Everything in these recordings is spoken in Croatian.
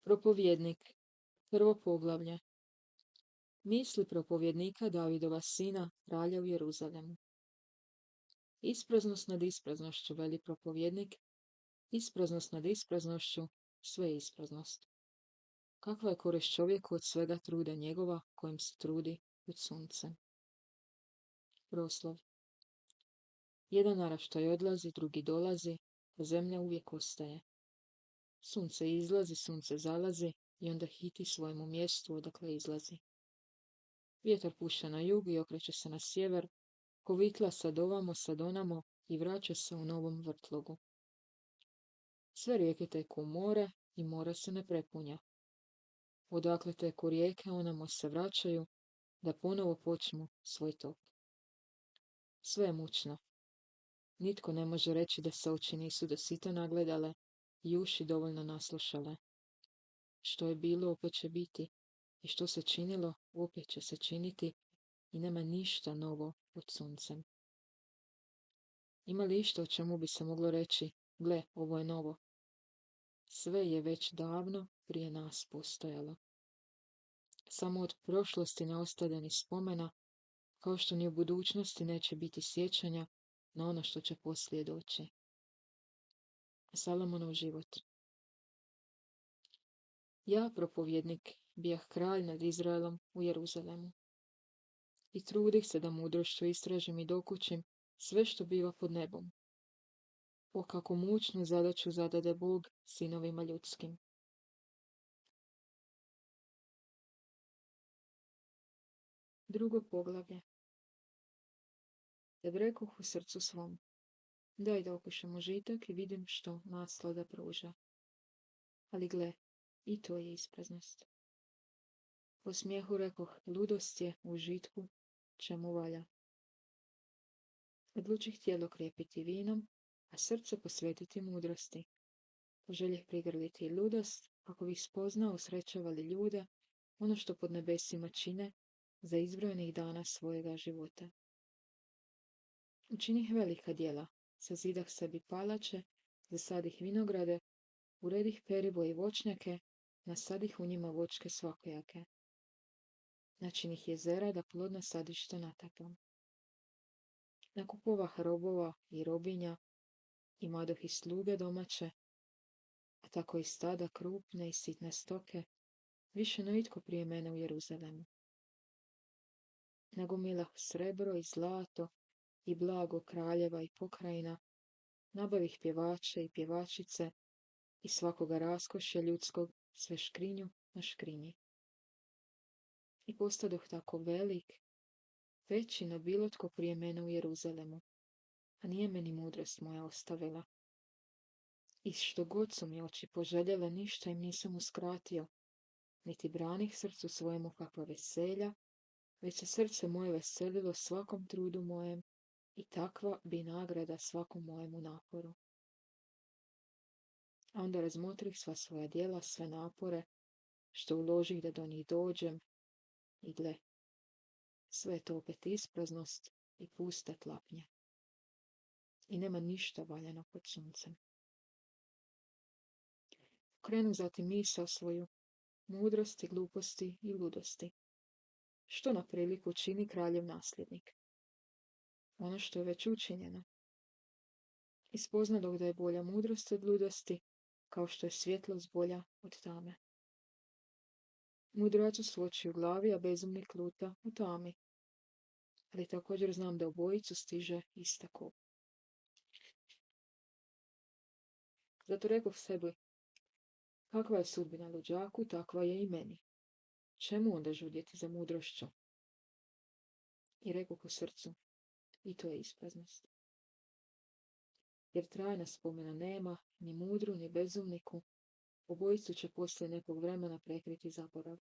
Propovjednik, prvo poglavlje. Misli propovjednika Davidova sina, kralja u Jeruzalemu. Ispraznost nad ispraznošću, veli propovjednik, ispraznost nad ispraznošću, sve je ispraznost. Kakva je korist čovjeku od svega truda njegova, kojim se trudi pod suncem? Proslov. Jedan naraštaj odlazi, drugi dolazi, a zemlja uvijek ostaje. Sunce izlazi, sunce zalazi i onda hiti svojemu mjestu odakle izlazi. Vjetar puše na jug i okreće se na sjever, kovitla sad ovamo, sad onamo i vraća se u novom vrtlogu. Sve rijeke teku u more i more se ne prepunja. Odakle teku rijeke, onamo se vraćaju, da ponovo počnu svoj tok. Sve je mučno. Nitko ne može reći da se oči nisu do sita nagledale i uši dovoljno naslušale. Što je bilo, opet će biti, i što se činilo, opet će se činiti, i nema ništa novo pod suncem. Ima li išta o čemu bi se moglo reći, gle, ovo je novo? Sve je već davno prije nas postojalo. Samo od prošlosti ne ostade ni spomena, kao što ni u budućnosti neće biti sjećanja na ono što će poslije doći. Salomonov život. Ja, propovjednik, bijah kralj nad Izraelom u Jeruzalemu. I trudih se da mudrošću istražim i dokućim sve što biva pod nebom. O kako mučnu zadaću zadade Bog sinovima ljudskim. Drugo poglavlje. Tad rekoh u srcu svom, daj da okušam užitak i vidim što naslada pruža. Ali gle, i to je ispraznost. Po smijehu rekoh, ludost je u užitku, čemu valja. Odlučih tijelo krijepiti vinom, a srce posvetiti mudrosti. Poželjeh prigrliti ludost, kako bih spoznao srećevali ljude, ono što pod nebesima čine, za izbrojenih dana svojega života. Učinih velika djela, sazidah sebi palače, zasadih vinograde, uredih peribo i voćnjake, nasadih u njima voćke svakojake. Načinih jezera da plodna sadišta natapam. Nakupovah robova i robinja, i madoh i sluge domaće, a tako i stada krupne i sitne stoke, više no itko prije mene u Jeruzalemu. Nagomilah srebro i zlato i blago kraljeva i pokrajina, nabavih pjevače i pjevačice i svakoga raskošja ljudskog sve škrinju na škrinji. I postadoh tako velik, veći no bilo tko prije mene u Jeruzalemu, a nije meni mudrost moja ostavila. I što god su mi oči poželjele, ništa im nisam uskratio, niti branih srcu svojemu kakva veselja, već se srce moje veselilo svakom trudu mojem i takva bi nagrada svakom mojemu naporu. A onda razmotrih sva svoja djela, sve napore, što uložih da do njih dođem, i gle, sve je to opet ispraznost i pusta tlapnja. I nema ništa valjano pod suncem. Krenu zatim misao svoju, mudrosti, gluposti i ludosti. Što na priliku čini kraljev nasljednik? Ono što je već učinjeno. I spoznadoh da je bolja mudrost od ludosti, kao što je svjetlost bolja od tame. Mudracu su oči u glavi, a bezumnik luta u tami. Ali također znam da obojicu stiže ista kop. Zato rekoh sebi, kakva je sudbina luđaku, takva je i meni. Čemu onda žudjeti za mudrošću? I rekoh u srcu, i to je ispraznost. Jer trajna spomena nema, ni mudru, ni bezumniku, obojicu će poslije nekog vremena prekriti zaborav.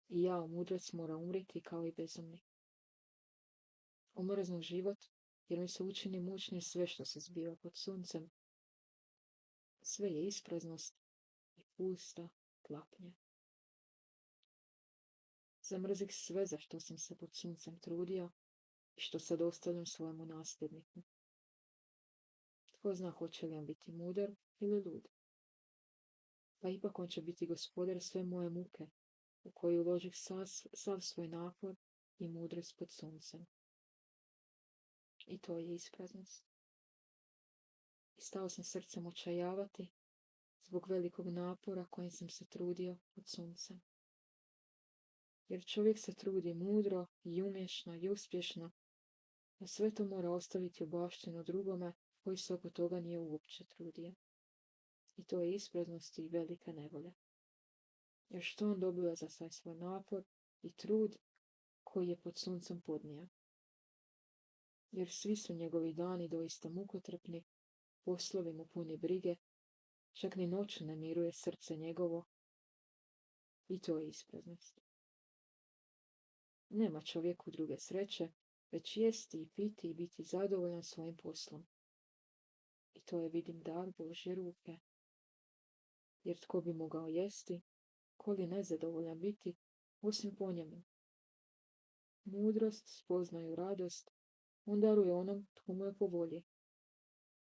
I ja, mudrac, mora umriti kao i bezumnik. Omrznuh život, jer mi se učini mučnim sve što se zbiva pod suncem. Sve je ispraznost i pusta tlapnja. Zamrzih sve za što sam se pod suncem trudio i što sad ostavljam svojemu nasljedniku. Tko zna hoće li on biti mudar ili lud? pa ipak on će biti gospodar sve moje muke, u koju uložih sav svoj napor i mudrost pod suncem. I to je ispraznost. I stao sam srcem očajavati zbog velikog napora kojim sam se trudio pod suncem. Jer čovjek se trudi mudro i umješno i uspješno, a sve to mora ostaviti obašteno drugome koji se oko toga nije uopće trudio. I to je ispraznost i velika nevolja. Jer što on dobiva za sav svoj napor i trud koji je pod suncem podnio? Jer svi su njegovi dani doista mukotrpni, poslovi mu puni brige, čak ni noću ne miruje srce njegovo. I to je ispraznost. Nema čovjeku druge sreće, već jesti i piti i biti zadovoljan svojim poslom. I to je, vidim, dar Božje ruke. Jer tko bi mogao jesti, ko li nezadovoljan biti, osim po njemu? Mudrost, spoznaju, radost, on daruje onom tko mu je po volji,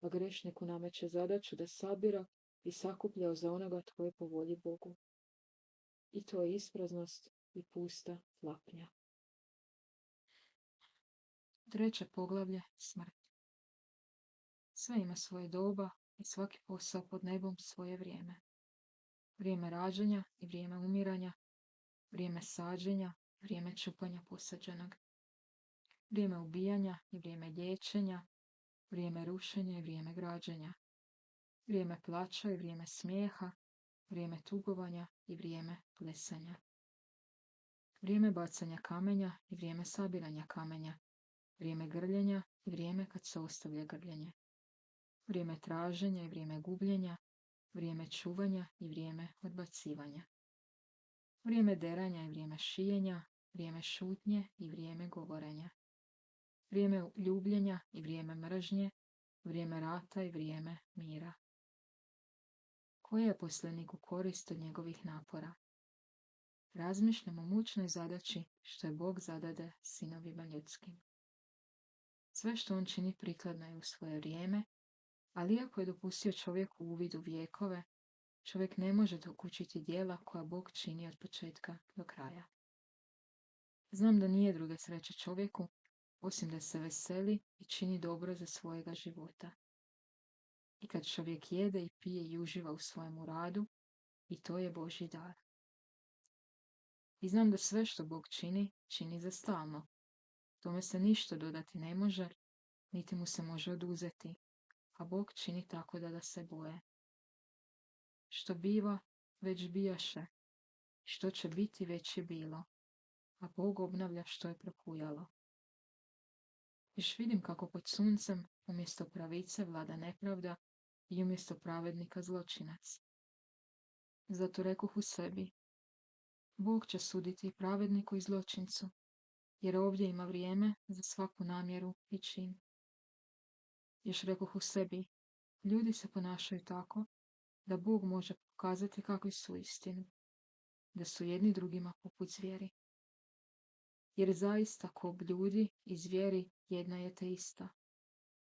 a grešniku nameće zadaću da sabira i sakuplja za onoga tko je po volji Bogu. I to je ispraznost i pusta tlapnja. 3. poglavlje, smrt. Sve ima svoje doba i svaki posao pod nebom svoje vrijeme. Vrijeme rađanja i vrijeme umiranja, vrijeme sađenja, vrijeme čupanja posađenog, vrijeme ubijanja i vrijeme liječenja, vrijeme rušenja i vrijeme građenja, vrijeme plaća i vrijeme smijeha, vrijeme tugovanja i vrijeme plesanja, vrijeme bacanja kamenja i vrijeme sabiranja kamenja, vrijeme grljenja i vrijeme kad se ostavlja grljenje, vrijeme traženja i vrijeme gubljenja, vrijeme čuvanja i vrijeme odbacivanja, vrijeme deranja i vrijeme šijenja, vrijeme šutnje i vrijeme govorenja, vrijeme ljubljenja i vrijeme mržnje, vrijeme rata i vrijeme mira. Koja je poslaniku korist od njegovih napora? Razmišljam o mučnoj zadaći što je Bog zadade sinovima ljudskim. Sve što on čini prikladno je u svoje vrijeme, ali iako je dopustio čovjeku uvid u vjekove, čovjek ne može dokučiti djela koja Bog čini od početka do kraja. Znam da nije druge sreće čovjeku, osim da se veseli i čini dobro za svojega života. I kad čovjek jede i pije i uživa u svojemu radu, i to je Božji dar. I znam da sve što Bog čini, čini za stalno. Tome se ništa dodati ne može, niti mu se može oduzeti, a Bog čini tako da se boje. Što biva, već bijaše, što će biti, već je bilo, a Bog obnavlja što je propujalo. Još vidim kako pod suncem umjesto pravice vlada nepravda i umjesto pravednika zločinac. Zato rekoh u sebi, Bog će suditi pravedniku i zločincu, jer ovdje ima vrijeme za svaku namjeru i čin. Još rekoh u sebi, ljudi se ponašaju tako da Bog može pokazati kakvi su istinu, da su jedni drugima poput zvijeri. Jer zaista kob ljudi i zvijeri jedna je te ista.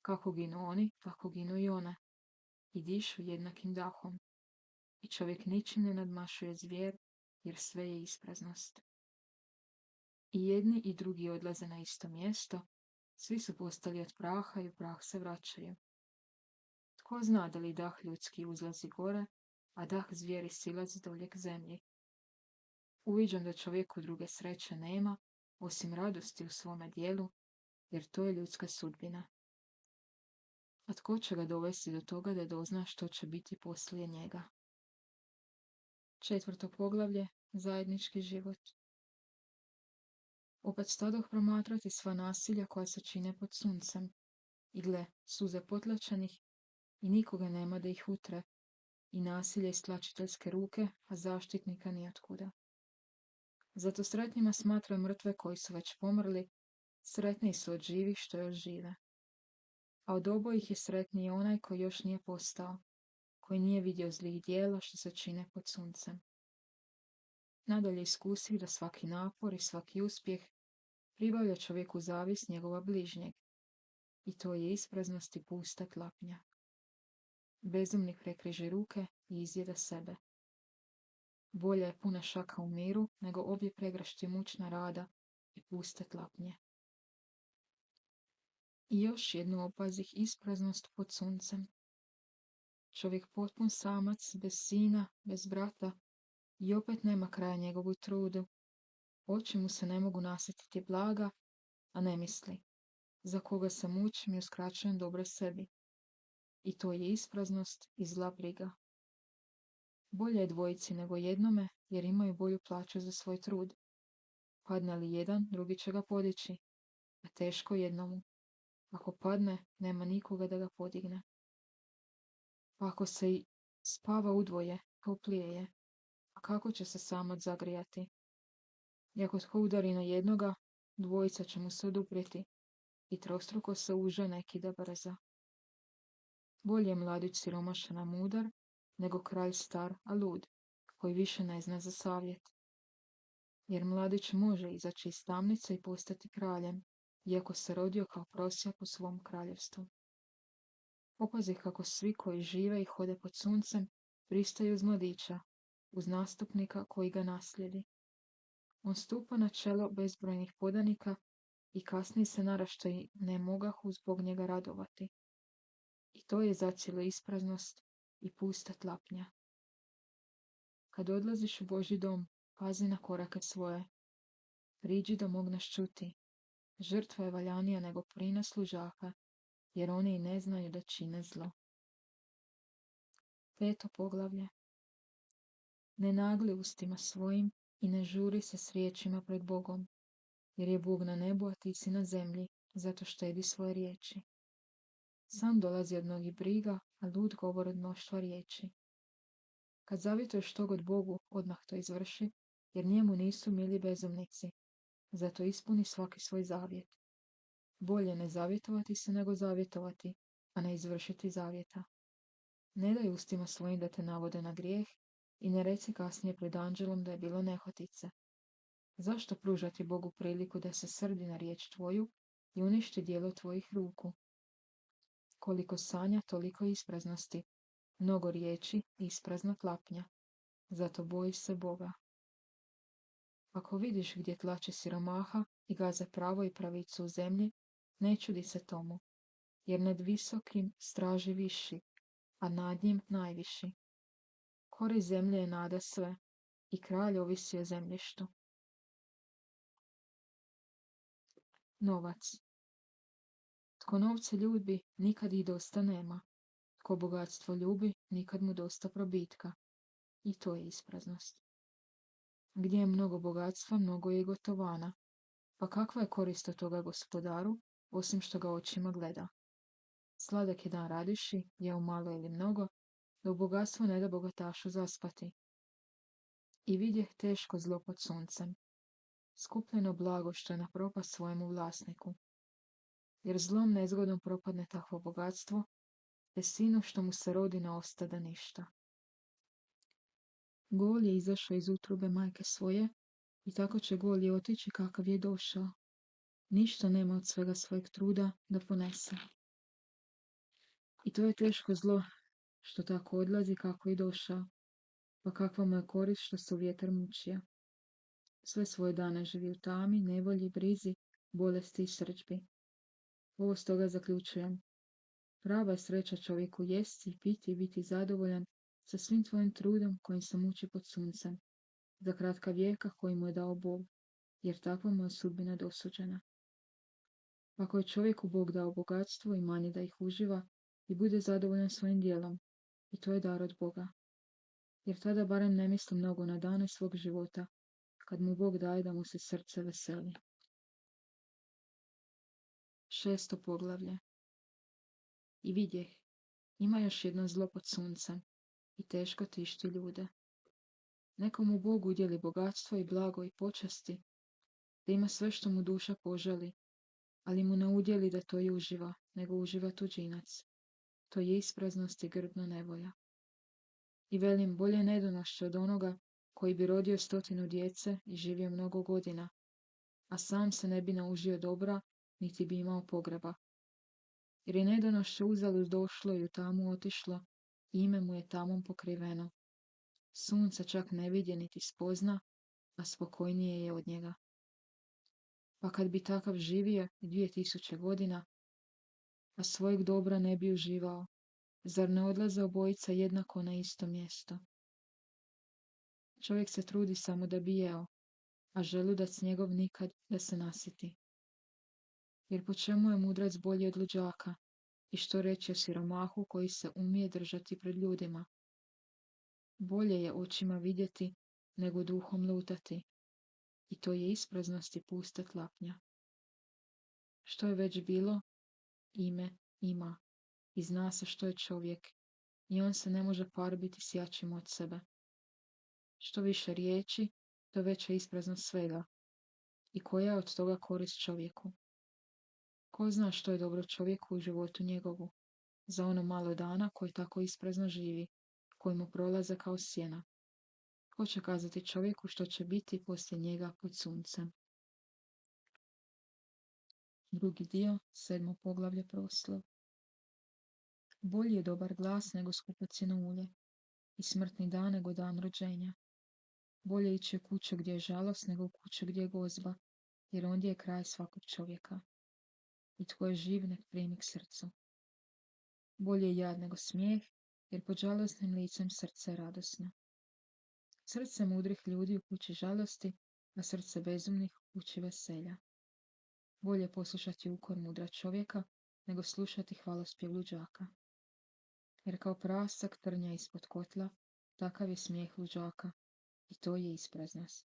Kako ginu oni, tako ginu i one, i dišu jednakim dahom. I čovjek ničim ne nadmašuje zvijer, jer sve je ispraznost. I jedni i drugi odlaze na isto mjesto, svi su postali od praha i u prah se vraćaju. Tko zna da li dah ljudski uzlazi gore, a dah zvijeri silazi dolje k zemlji? Uviđam da čovjeku druge sreće nema, osim radosti u svome dijelu, jer to je ljudska sudbina. A tko će ga dovesti do toga da dozna što će biti poslije njega? 4. poglavlje, zajednički život. Opet stadoh promatrati sva nasilja koja se čine pod suncem, i gle, suze potlačenih, i nikoga nema da ih utre, i nasilje iz tlačiteljske ruke, a zaštitnika nijotkuda. Zato sretnima smatraju mrtve koji su već pomrli, sretniji su od živih što još žive. A od obojih je sretniji onaj koji još nije postao, koji nije vidio zlih dijela što se čine pod suncem. Nadalje iskusih da svaki napor i svaki uspjeh pribavlja čovjeku zavis njegova bližnjeg, i to je ispraznost i pusta tlapnja. Bezumnik prekriži ruke i izjeda sebe. Bolje je puna šaka u miru, nego obje pregršti mučna rada i puste tlapnje. I još jednu opazih ispraznost pod suncem. Čovjek potpun samac, bez sina, bez brata, i opet nema kraja njegovu trudu. Oči mu se ne mogu nasjetiti blaga, a ne misli, za koga se mučim i uskraćujem dobro sebi. I to je ispraznost i zla briga. Bolje je dvojici nego jednome, jer imaju bolju plaću za svoj trud. Padne li jedan, drugi će ga podići, a teško jednomu. Ako padne, nema nikoga da ga podigne. Pa ako se i spava udvoje, toplije je, a kako će se samac zagrijati? I ako tko udari na jednoga, dvojica će mu se oduprijeti i trostruko se uže neki da brza. Bolje je mladić siromašan a mudar, nego kralj star a lud, koji više ne zna za savjet. Jer mladić može izaći iz tamnice i postati kraljem, iako se rodio kao prosjak u svom kraljevstvu. Opazi kako svi koji žive i hode pod suncem pristaju uz mladića, uz nastupnika koji ga naslijedi. On stupa na čelo bezbrojnih podanika i kasnije se naraštaji ne mogahu zbog njega radovati. I to je zacijelo ispraznost i pusta tlapnja. Kad odlaziš u Božji dom, pazi na korake svoje. Priđi da mogneš čuti. Žrtva je valjanija nego prinos lužaka, jer oni i ne znaju da čine zlo. 5. poglavlje. Ne nagli ustima svojim i ne žuri se s riječima pred Bogom, jer je Bog na nebu, a ti si na zemlji, zato štedi svoje riječi. Sam dolazi od mnogih briga, a lud govor od mnoštva riječi. Kad zavjetuješ to god Bogu, odmah to izvrši, jer njemu nisu mili bezumnici. Zato ispuni svaki svoj zavjet. Bolje ne zavjetovati se nego zavjetovati, a ne izvršiti zavjeta. Ne daj ustima svojim da te navode na grijeh i ne reci kasnije pred anđelom da je bilo nehotice. Zašto pružati Bogu priliku da se srdi na riječ tvoju i uništi djelo tvojih ruku? Koliko sanja, toliko ispraznosti. Mnogo riječi, isprazna tlapnja. Zato boji se Boga. Ako vidiš gdje tlače siromaha i gaze pravo i pravicu u zemlji, ne čudi se tomu, jer nad visokim straži viši, a nad njim najviši. Korist zemlje je nada sve, i kralj ovisi o zemljištu. Novac. Tko novce ljubi, nikad ih dosta nema. Tko bogatstvo ljubi, nikad mu dosta probitka. I to je ispraznost. Gdje je mnogo bogatstva, mnogo je i gotovana. Pa kakva je korist od toga gospodaru, osim što ga očima gleda? Sladak je dan radiši, je malo ili mnogo, dok bogatstvo ne da bogatašu zaspati. I vidjeh teško zlo pod suncem. Skupljeno blago što je na propast svojemu vlasniku. Jer zlom nezgodom propadne takvo bogatstvo, te sinu što mu se rodi ne ostada ništa. Gol je izašao iz utrube majke svoje i tako će gol je otići kakav je došao. Ništa nema od svega svojeg truda da ponese. I to je teško zlo što tako odlazi kako je došao, pa kakva mu je korist što se u vjetar mučija. Sve svoje dane živi u tami, nevolji, brizi, bolesti i srdžbi. Ovo stoga zaključujem. Prava je sreća čovjeku jesti, piti i biti zadovoljan sa svim tvojim trudom kojim se muči pod suncem, za kratka vijeka koji mu je dao Bog, jer takva mu je sudbina dosuđena. Ako je čovjeku Bog dao bogatstvo i manje da ih uživa i bude zadovoljan svojim djelom, i to je dar od Boga. Jer tada barem ne misli mnogo na dane svog života, kad mu Bog daje da mu se srce veseli. 6. poglavlje. I vidjeh, ima još jedno zlo pod suncem i teško tišti ljude. Nekomu Bog udjeli bogatstvo i blago i počasti, da ima sve što mu duša poželi, ali mu ne udjeli da to i uživa, nego uživa tuđinac. To je ispraznost i grdna nevolja. I velim, bolje nedonošće od onoga koji bi rodio 100 djece i živio mnogo godina, a sam se ne bi naužio dobra, niti bi imao pogreba. Jer je nedonošće uzalud došlo i u tamu otišlo, i ime mu je tamom pokriveno. Sunce čak ne vidje niti spozna, a spokojnije je od njega. Pa kad bi takav živio 2000 godina, a svojeg dobra ne bi uživao, zar ne odlaze obojica jednako na isto mjesto? Čovjek se trudi samo da bi jeo, a želudac njegov nikad da se nasiti. Jer po čemu je mudrac bolji od luđaka? I što reći o siromahu koji se umije držati pred ljudima? Bolje je očima vidjeti nego duhom lutati, i to je ispraznost i pusta tlapnja. Što je već bilo, ime ima, i zna se što je čovjek, i on se ne može farbiti s jačim od sebe. Što više riječi, to veća ispraznost svega, i koja je od toga korist čovjeku. Ko zna što je dobro čovjeku u životu njegovu, za ono malo dana koji tako isprazno živi, koji mu prolaze kao sjena. Ko će kazati čovjeku što će biti poslije njega pod suncem? Drugi dio, 7. poglavlje proslov. Bolji je dobar glas nego skupocjeno ulje, i smrtni dan nego dan rođenja. Bolje ići u kuću gdje je žalost nego u kuću gdje je gozba, jer ondje je kraj svakog čovjeka. I tko je živ nek primi k srcu. Bolje je jad nego smijeh, jer pod žalosnim licem srce je radosno. Srce mudrih ljudi u kući žalosti, a srce bezumnih u kući veselja. Bolje poslušati ukor mudra čovjeka, nego slušati hvalospjev luđaka. Jer kao prasak trnja ispod kotla, takav je smijeh luđaka, i to je ispraznost.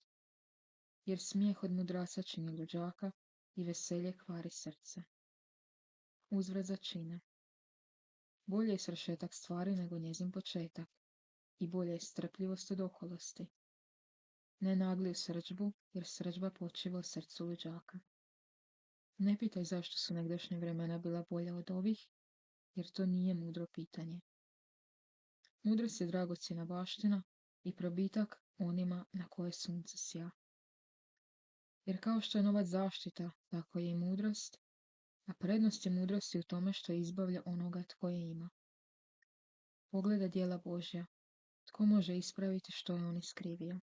Jer smijeh od mudraca čini luđaka, i veselje kvari srce. Uzvrat za čine. Bolje je svršetak stvari nego njezin početak, i bolje je strpljivost od oholosti. Ne nagli u srdžbu, jer srdžba počiva u srcu luđaka. Ne pitaj zašto su negdašnja vremena bila bolja od ovih, jer to nije mudro pitanje. Mudrost je dragocjena baština i probitak onima na koje sunce sja. Jer kao što je novac zaštita, tako je i mudrost, a prednost je mudrosti u tome što izbavlja onoga tko je ima. Pogledaj djela Božja, tko može ispraviti što je on iskrivio?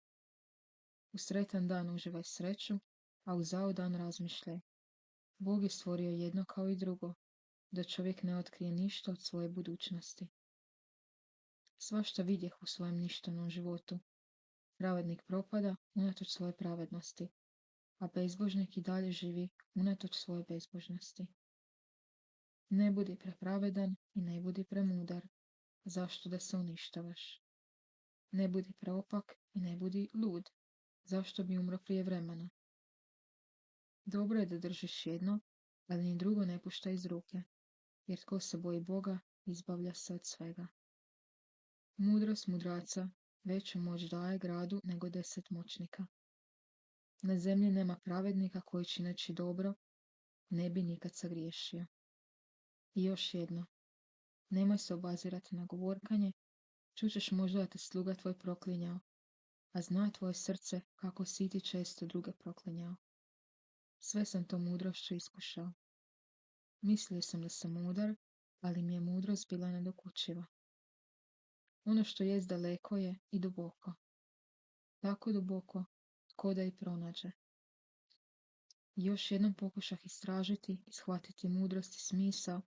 U sretan dan uživaj sreću, a u zao dan razmišljaj. Bog je stvorio jedno kao i drugo, da čovjek ne otkrije ništa od svoje budućnosti. Svašta vidjeh u svojem ništavnom životu. Pravednik propada unatoč svoje pravednosti, a bezbožnik i dalje živi unatoč svoje bezbožnosti. Ne budi prepravedan i ne budi premudar, zašto da se uništavaš? Ne budi preopak i ne budi lud, zašto bi umro prije vremena? Dobro je da držiš jedno, ali ni drugo ne pušta iz ruke, jer tko se boji Boga, izbavlja se od svega. Mudrost mudraca veću moć daje gradu nego 10 moćnika. Na zemlji nema pravednika koji čineći dobro ne bi nikad sagriješio. I još jedno, nemoj se obazirati na govorkanje, čućeš možda da te sluga tvoj proklinjao, a zna tvoje srce kako si ti često druge proklinjao. Sve sam to mudrošću iskušao. Mislio sam da sam mudar, ali mi je mudrost bila nedokučiva. Ono što jest daleko je i duboko. Tako duboko, tko da i pronađe. I još jednom pokušah istražiti i shvatiti mudrost i smisao,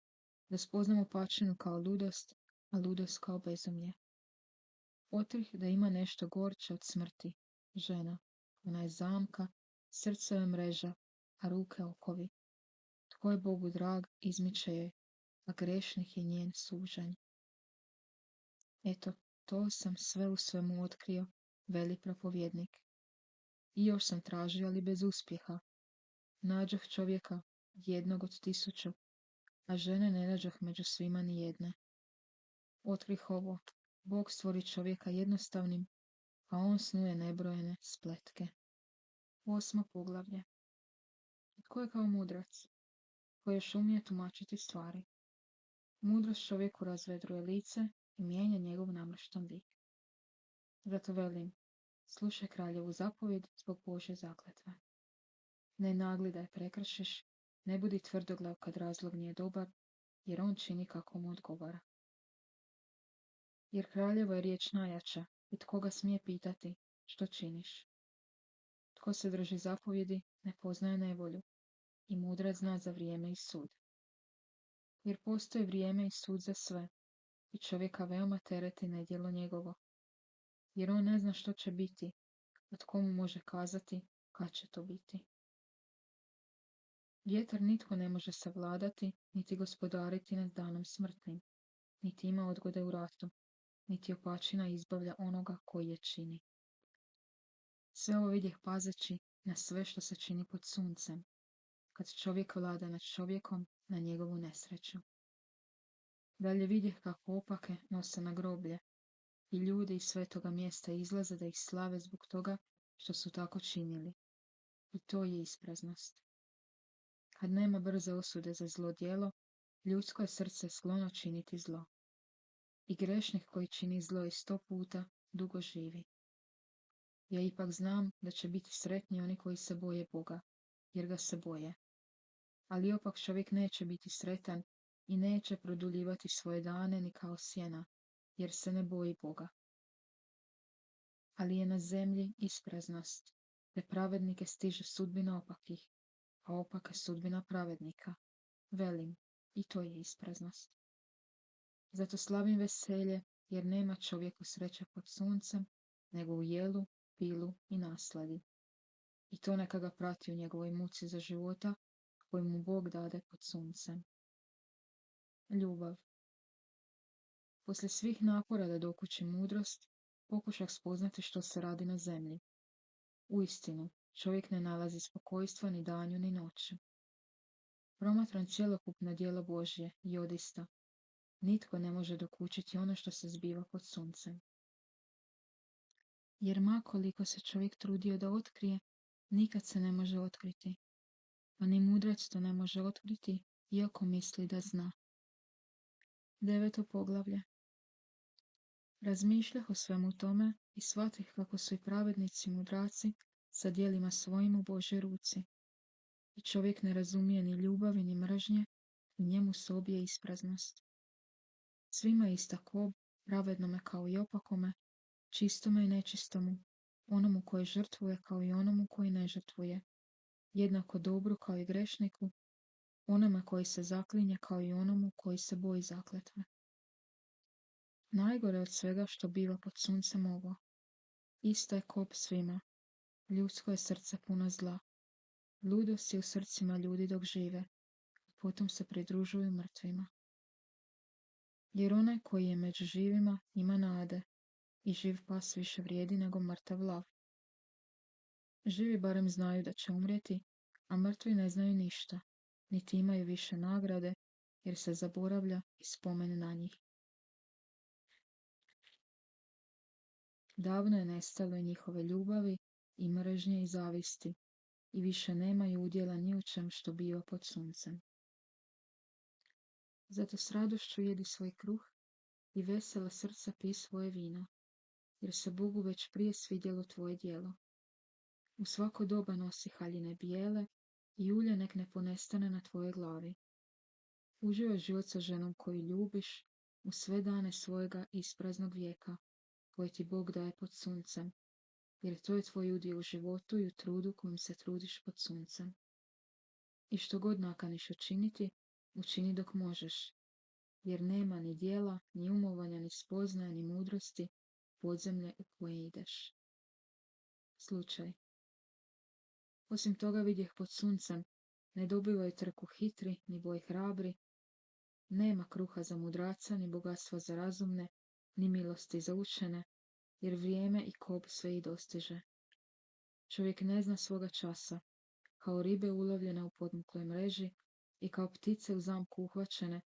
da spoznamo pačinu kao ludost, a ludost kao bezumlje. Otkrih da ima nešto gorče od smrti, žena. Ona je zamka, srce je mreža, a ruke okovi. Tko je Bogu drag, izmiče joj, a grešnih je njen sužanj. Eto, to sam sve u svemu otkrio, veli propovjednik. I još sam tražio, ali bez uspjeha. Nađoh čovjeka, jednog od 1000, a žene ne nađoh među svima ni jedne. Otkrih ovo, Bog stvori čovjeka jednostavnim, a on snuje nebrojene spletke. 8. poglavlje. Tko je kao mudrac, koji još umije tumačiti stvari? Mudrost čovjeku razvedruje lice i mijenja njegov namrštan lik. Zato velim, slušaj kraljevu zapovjed zbog Božje zakletve. Ne nagli da je prekršiš, ne budi tvrdoglav kad razlog nije dobar, jer on čini kako mu odgovara. Jer kraljeva je riječ najjača I tko ga smije pitati što činiš? Tko se drži zapovjedi, ne poznaje nevolju i mudrac zna za vrijeme i sud. Jer postoji vrijeme i sud za sve i čovjeka veoma tereti nedjelo njegovo. Jer on ne zna što će biti, a tko mu može kazati kad će to biti. Vjetar nitko ne može savladati, niti gospodariti nad danom smrtnim, niti ima odgode u ratu, niti opačina izbavlja onoga koji je čini. Sve ovo vidjeh pazeći na sve što se čini pod suncem, kad čovjek vlada nad čovjekom na njegovu nesreću. Dalje vidjeh kako opake nose na groblje i ljudi iz svetoga mjesta izlaze da ih slave zbog toga što su tako činili. I to je ispraznost. Kad nema brze osude za zlo djelo, ljudsko je srce sklono činiti zlo. I grešnik koji čini zlo i 100 puta dugo živi. Ja ipak znam da će biti sretni oni koji se boje Boga, jer ga se boje. Ali opak čovjek neće biti sretan i neće produljivati svoje dane ni kao sjena, jer se ne boji Boga. Ali je na zemlji ispraznost, te pravednike stiže sudbina opakih, a opaka sudbina pravednika. Velim, i to je ispraznost. Zato slavim veselje, jer nema čovjeku sreće pod suncem, nego u jelu, pilu i nasladi. I to neka ga prati u njegovoj muci za života, koju mu Bog dade pod suncem. Ljubav. Poslije svih napora da dokući mudrost, pokušah spoznati što se radi na zemlji. Uistinu, čovjek ne nalazi spokojstva ni danju ni noću. Promatram cjelokupno djelo Božje i odista. Nitko ne može dokučiti ono što se zbiva pod suncem. Jer ma koliko se čovjek trudio da otkrije, nikad se ne može otkriti. Pa ni mudrac to ne može otkriti, iako misli da zna. 9. poglavlje. Razmišljah o svemu tome i shvatih kako su i pravednici mudraci sa djelima svojim u Božoj ruci. I čovjek ne razumije ni ljubavi ni mržnje, i njemu sobije ispraznost. Svima je ista kob, pravednome kao i opakome, čistome i nečistomu, onomu koji žrtvuje kao i onomu koji ne žrtvuje, jednako dobru kao i grešniku, onome koji se zaklinje kao i onomu koji se boji zakletve. Najgore od svega što biva pod suncem ovo. Ista je kop svima. Ljudsko je srce puno zla. Ludost je u srcima ljudi dok žive, a potom se pridružuju mrtvima. Jer onaj koji je među živima ima nade, i živ pas više vrijedi nego mrtav lav. Živi barem znaju da će umrijeti, a mrtvi ne znaju ništa, niti imaju više nagrade, jer se zaboravlja i spomen na njih. Davno je nestalo i njihove ljubavi i mržnje i zavisti, i više nemaju udjela ni u čem što biva pod suncem. Zato s radošću jedi svoj kruh i vesela srca pij svoje vino, jer se Bogu već prije svidjelo tvoje djelo. U svako doba nosi haljine bijele i ulje nek ne ponestane na tvojoj glavi. Uživaj život sa ženom koju ljubiš u sve dane svojega ispraznog vijeka, koje ti Bog daje pod suncem, jer to je tvoj udio u životu i u trudu kojim se trudiš pod suncem. I što god nakaniš učiniti, učini dok možeš, jer nema ni djela, ni umovanja, ni spoznaja, ni mudrosti podzemlje u koje ideš. Slučaj. Osim toga vidjeh pod suncem, ne dobivaju trku hitri, ni boj hrabri, nema kruha za mudraca, ni bogatstva za razumne, ni milosti za učene, jer vrijeme i kob sve ih dostiže. Čovjek ne zna svoga časa, kao ribe ulovljene u podmukloj mreži i kao ptice u zamku uhvaćene,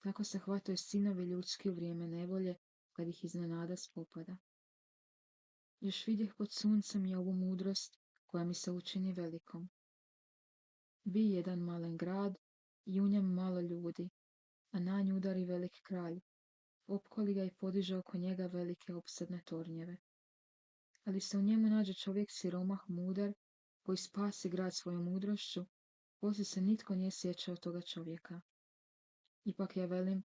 tako se hvataju sinovi ljudski u vrijeme nevolje, kad ih iznenada spopada. Još vidjeh pod suncem i ovu mudrost, koja mi se učini velikom. Bi jedan malen grad i u njem malo ljudi, a na nju udari velik kralj, opkoli ga i podiže oko njega velike opsadne tornjeve. Ali se u njemu nađe čovjek siromah mudar, koji spasi grad svojom mudrošću, poslije se nitko nije sjećao toga čovjeka. Ipak ja velim,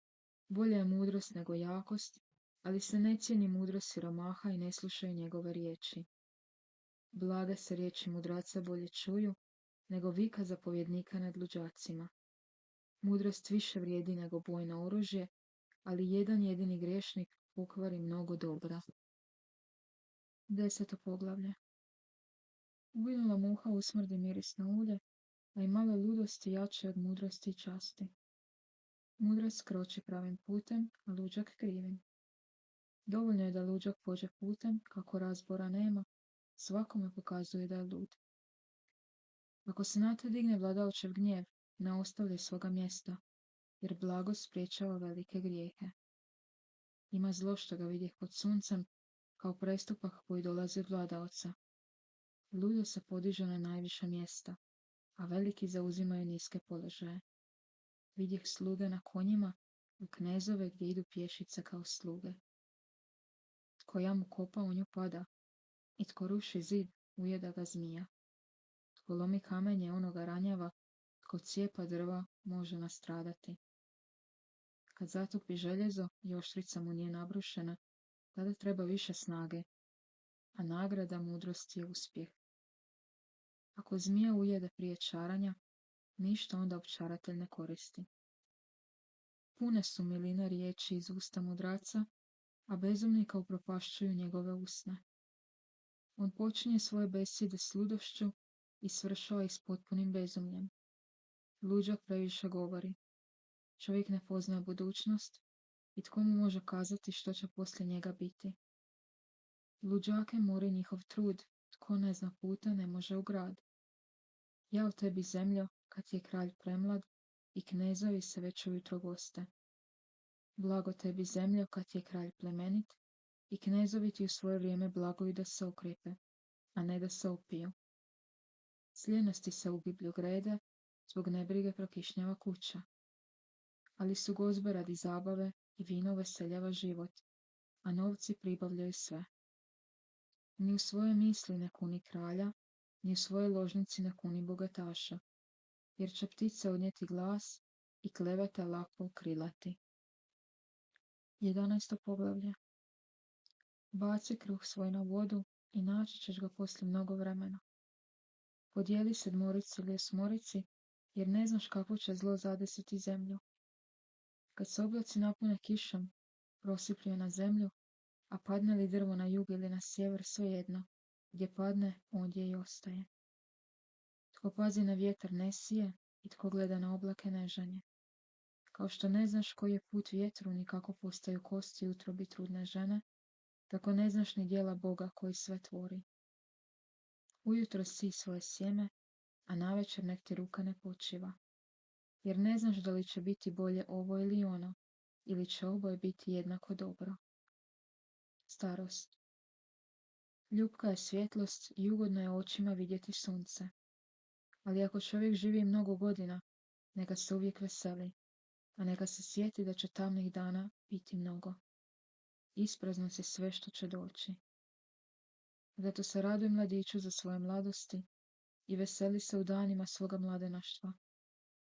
bolja je mudrost nego jakost, ali se ne cijeni mudrost siromaha i ne slušaju njegove riječi. Blage se riječi mudraca bolje čuju, nego vika zapovjednika nad luđacima. Mudrost više vrijedi nego bojno oružje, ali jedan jedini griješnik pokvari mnogo dobra. 10. poglavlje. Uvinula muha usmrdi mirisno ulje, a i malo ludosti jače od mudrosti i časti. Mudrost kroči pravim putem, a luđak krivim. Dovoljno je da luđak pođe putem, kako razbora nema, svakome pokazuje da je lud. Ako se na te digne vladaočev gnjev, ne ostavlja svoga mjesta, jer blago spriječava velike grijehe. Ima zlo što ga vidjeh pod suncem, kao prestupak koji dolazi od vladaoca. Ludo se podiže na najviša mjesta, a veliki zauzimaju niske položaje. Vidjeh sluge na konjima, u knezove gdje idu pješice kao sluge. Tko jamu kopa, u nju pada, i tko ruši zid, ujeda ga zmija. Tko lomi kamenje, onoga ranjava, tko cijepa drva, može nastradati. Kad zatupi željezo i oštrica mu nije nabrušena, tada treba više snage, a nagrada mudrosti je uspjeh. Ako zmija ujede prije čaranja, ništa onda opčaratelj ne koristi. Pune su miline riječi iz usta mudraca, a bezumnika upropašćuju njegove usne. On počinje svoje besjede s ludošću i svršava ih s potpunim bezumljem. Luđak previše govori. Čovjek ne poznaje budućnost i tko mu može kazati što će poslije njega biti. Luđake mori njihov trud, tko ne zna puta ne može u grad. Jao tebi zemljo, kad je kralj premlad i knezovi se već ujutro goste. Blago tebi zemljo, kad je kralj plemenit i knezovi ti u svoje vrijeme blagoju da se okrepe, a ne da se opiju. S lijenosti se u giblju grede, zbog nebrige prokišnjava kuća. Ali su gozbe radi zabave i vino veseljava život, a novci pribavljaju sve. Ni u svoje misli ne kuni kralja, ni u svoje ložnici ne kuni bogataša, jer će ptice odnijeti glas i kleveta lako ukrilati. 11. poglavlje. Baci kruh svoj na vodu i naći ćeš ga poslije mnogo vremena. Podijeli sedmorici ili osmorici, jer ne znaš kako će zlo zadesiti zemlju. Kad se oblaci napune kišom, prosiplju na zemlju, a padne li drvo na jug ili na sjever, svejedno, gdje padne, ondje i ostaje. Tko pazi na vjetar ne sije i tko gleda na oblake ne žanje. Kao što ne znaš koji je put vjetru ni kako postaju kosti u utrobi trudne žene, tako ne znaš ni djela Boga koji sve tvori. Ujutro sij svoje sjeme, a navečer nek ti ruka ne počiva. Jer ne znaš da li će biti bolje ovo ili ono, ili će oboje biti jednako dobro. Starost. Ljubka je svjetlost i ugodno je očima vidjeti sunce. Ali ako čovjek živi mnogo godina, neka se uvijek veseli, a neka se sjeti da će tamnih dana biti mnogo. Isprazno se sve što će doći. Zato se raduj mladiću za svoje mladosti i veseli se u danima svoga mladenaštva.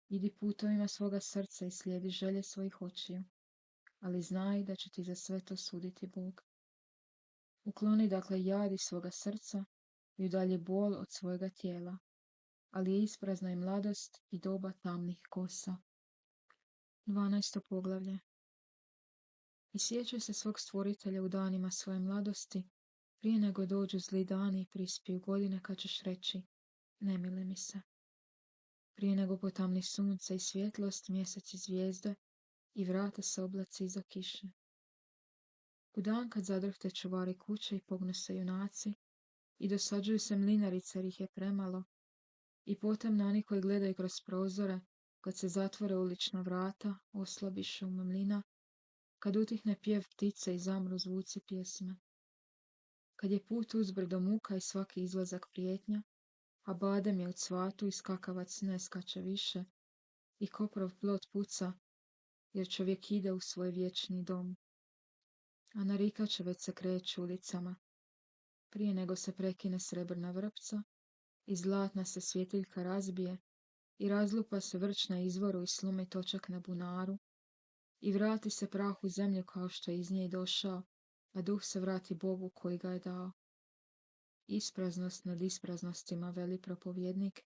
Idi putovima svoga srca i slijedi želje svojih očiju, ali znaj da će ti za sve to suditi Bog. Ukloni dakle jad iz svoga srca i udalji bol od svojega tijela, ali je isprazna i mladost i doba tamnih kosa. 12. poglavlje. I sjećaj se svog stvoritelja u danima svoje mladosti, prije nego dođu zli dani i prispiju godine kad ćeš reći, ne mili mi se. Prije nego potamni sunce i svjetlost, mjesec i zvijezde i vrate se oblaci iza kiše. U dan kad zadrhte čuvari kuće i pognu se junaci i dosađuju se mlinarice jer ih je premalo i potemno oni koji gledaju kroz prozore, kad se zatvore ulična vrata, oslabi šum mlina, kad utihne pjev ptice i zamru zvuci pjesme. Kad je put uzbrdo muka i svaki izlazak prijetnja, a badem je u cvatu i skakavac ne skače više, i koprov plot puca, jer čovjek ide u svoj vječni dom. A narikače već se kreću ulicama. Prije nego se prekine srebrna vrpca, i zlatna se svjetiljka razbije, i razlupa se vrč na izvoru i slumi točak na bunaru, i vrati se prahu zemlje kao što je iz nje i došao, a duh se vrati Bogu koji ga je dao. Ispraznost nad ispraznostima, veli propovjednik,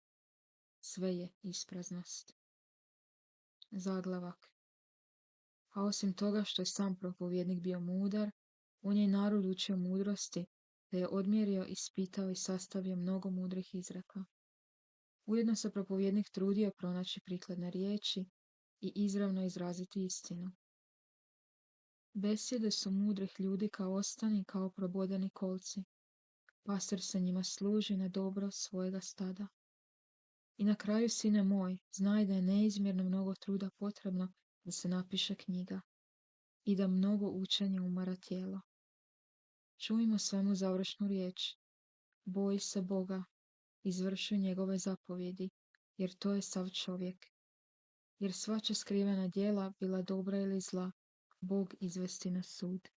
sve je ispraznost. Zaglavak. A osim toga što je sam propovjednik bio mudar, on je narod učio mudrosti, te je odmjerio, ispitao i sastavio mnogo mudrih izreka. Ujedno se propovjednik trudio pronaći prikladne riječi i izravno izraziti istinu. Besjede su mudrih ljudi kao ostani, kao probodeni kolci. Pastor se njima služi na dobro svojega stada. I na kraju, sine moj, znaj da je neizmjerno mnogo truda potrebno da se napiše knjiga i da mnogo učenja umara tijelo. Čujmo svemu završnu riječ. Boj se Boga, izvršuj njegove zapovjedi, jer to je sav čovjek. Jer svača skrivena djela, bila dobra ili zla, Bog izvesti na sud.